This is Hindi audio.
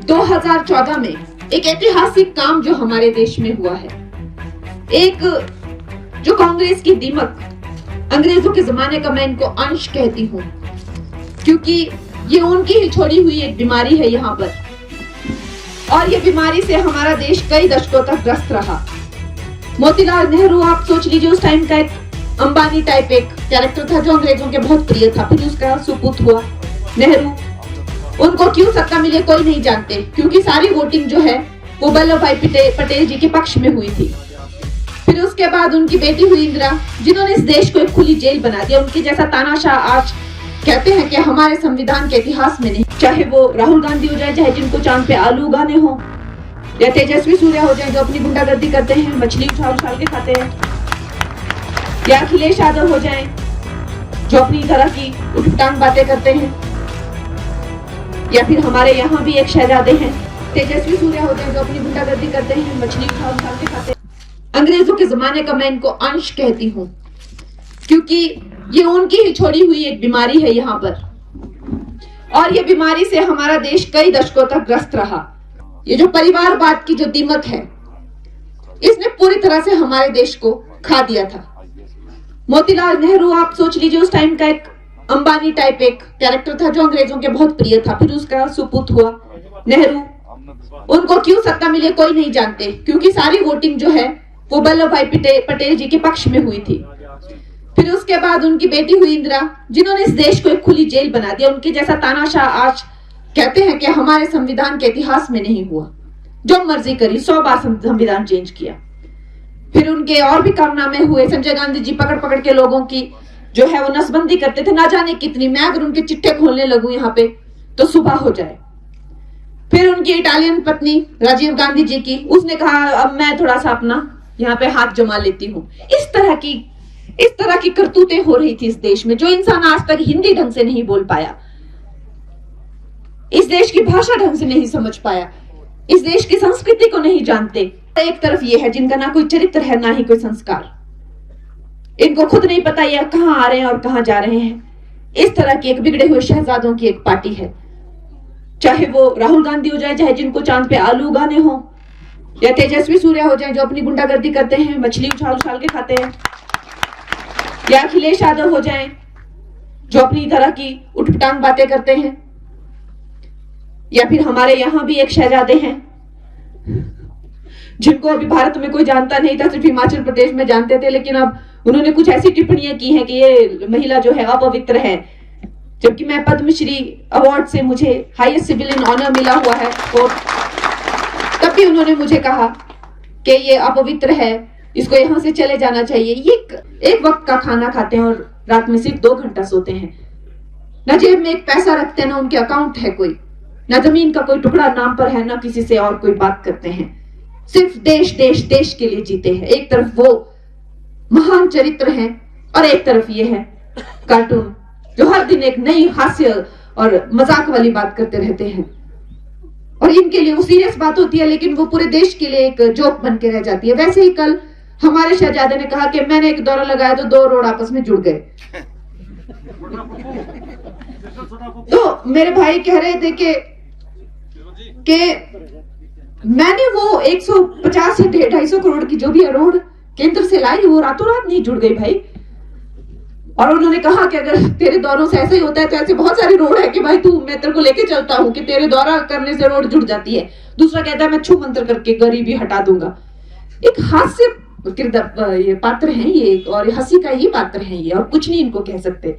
2014 में एक ऐतिहासिक काम जो हमारे देश में हुआ है, एक जो कांग्रेस की दीमक, अंग्रेजों के जमाने का मैं इनको अंश कहती हूँ, क्योंकि ये उनकी ही छोड़ी हुई एक बीमारी है यहाँ पर, और ये बीमारी से हमारा देश कई दशकों तक ग्रस्त रहा। मोतीलाल नेहरू, आप सोच लीजिए, उस टाइम का एक अंबानी टाइप एक कैरेक्टर था जो अंग्रेजों के बहुत प्रिय था। फिर उसका सुपुत्र हुआ नेहरू। उनको क्यों सत्ता मिले कोई नहीं जानते, क्योंकि सारी वोटिंग जो है वो वल्लभ भाई पटेल जी के पक्ष में हुई थी। फिर उसके बाद उनकी बेटी हुई इंदिरा, जिन्होंने इस देश को एक खुली जेल बना दिया। उनके जैसा तानाशाह आज कहते हैं कि हमारे संविधान के इतिहास में नहीं, चाहे वो राहुल गांधी हो जाए, चाहे जिनको चांद पे आलू उगाने हो, या तेजस्वी सूर्या हो जाए जो अपनी गुंडागर्दी करते हैं, मछली उछाल उछाल के खाते हैं, या अखिलेश यादव हो जाए जो अपनी तरह की उठपटांग बातें करते हैं, या फिर हमारे यहाँ भी एक शहजादे हैं तेजस्वी सूर्या हो जाए जो अपनी गुंडागर्दी करते हैं, मछली उछाल उछाल के खाते हैं। अंग्रेजों के जमाने का मैं इनको अंश कहती हूँ, क्योंकि ये उनकी ही छोड़ी हुई एक बीमारी है यहाँ पर, और ये बीमारी से हमारा देश कई दशकों तक ग्रस्त रहा। ये जो परिवारवाद की जो दीमक है, इसने पूरी तरह से हमारे देश को खा दिया था। मोतीलाल नेहरू, आप सोच लीजिए, उस टाइम का एक अंबानी टाइप एक कैरेक्टर था जो अंग्रेजों के बहुत प्रिय था। फिर उसका सुपुत्र हुआ नेहरू। उनको क्यों सत्ता मिले कोई नहीं जानते, क्योंकि सारी वोटिंग जो है वो वल्लभ भाई पटेल जी के पक्ष में हुई थी। फिर उसके बाद उनकी बेटी हुई इंदिरा, जिन्होंने इस देश को एक खुली जेल बना दिया। उनके जैसा तानाशाह आज कहते हैं कि हमारे संविधान के इतिहास में नहीं हुआ। जो मर्जी करी, 100 बार संविधान चेंज किया। फिर उनके और भी कारनामे हुए। संजय गांधी जी पकड़ पकड़ के लोगों की जो है वो नसबंदी करते थे, ना जाने कितनी। मैं अगर उनके चिट्ठे खोलने लगूं यहाँ पे तो सुबह हो जाए। फिर उनकी इटालियन पत्नी राजीव गांधी जी की, उसने कहा अब मैं थोड़ा सा अपना यहाँ पे हाथ जमा लेती हूँ। इस तरह की करतूतें हो रही थी इस देश में। जो इंसान आज तक हिंदी ढंग से नहीं बोल पाया, इस देश की भाषा ढंग से नहीं समझ पाया, इस देश की संस्कृति को नहीं जानते। एक तरफ ये है जिनका ना कोई चरित्र है, ना ही कोई संस्कार। इनको खुद नहीं पता ये कहां आ रहे हैं और कहां जा रहे हैं। इस तरह की एक बिगड़े हुए शहजादों की एक पार्टी है, चाहे वो राहुल गांधी हो जाए, चाहे जिनको चांद पे आलू उगाने हो, या तेजस्वी सूर्या हो जाए जो अपनी गुंडागर्दी करते हैं, मछली उछाल उछाल के खाते हैं, या अखिलेश यादव हो जाए जो अपनी तरह की उठपटांग बातें करते हैं, या फिर हमारे यहाँ भी एक शहजादे हैं जिनको अभी भारत में कोई जानता नहीं था, सिर्फ हिमाचल प्रदेश में जानते थे। लेकिन अब उन्होंने कुछ ऐसी टिप्पणियां की हैं कि ये महिला जो है अपवित्र है, जबकि मैं पद्मश्री अवार्ड से मुझे हाईएस्ट सिविलियन ऑनर मिला हुआ है, और तब भी उन्होंने मुझे कहा कि ये अपवित्र है, इसको यहाँ से चले जाना चाहिए। ये एक वक्त का खाना खाते हैं और रात में सिर्फ 2 घंटा सोते हैं। न जेब में एक पैसा रखते हैं, ना उनके अकाउंट है कोई, ना जमीन का कोई टुकड़ा नाम पर है, ना किसी से और कोई बात करते हैं। सिर्फ देश देश देश के लिए जीते हैं। एक तरफ वो महान चरित्र हैं और एक तरफ ये है कार्टून जो हर दिन एक नई हास्य और मजाक वाली बात करते रहते हैं, और इनके लिए वो सीरियस बात होती है लेकिन वो पूरे देश के लिए एक जोक बन के रह जाती है। वैसे ही कल हमारे शहजादे ने कहा कि मैंने एक दौरा लगाया तो 2 रोड आपस में जुड़ गए। तो मेरे भाई कह रहे थे कि मैंने वो 150 या 250 करोड़ की जो भी रोड केंद्र से लाई, वो रातों रात नहीं जुड़ गई भाई। और उन्होंने कहा कि अगर तेरे दौरों से ऐसा ही होता है तो ऐसे बहुत सारी रोड है कि भाई तू, मैं तेरे को लेके चलता हूँ कि तेरे दौरा करने से रोड जुड़ जाती है। दूसरा कहता है मैं छू मंत्र करके गरीबी हटा दूंगा। एक हास्य किरदार ये पात्र है ये, और हंसी का ही पात्र है ये, और कुछ नहीं इनको कह सकते।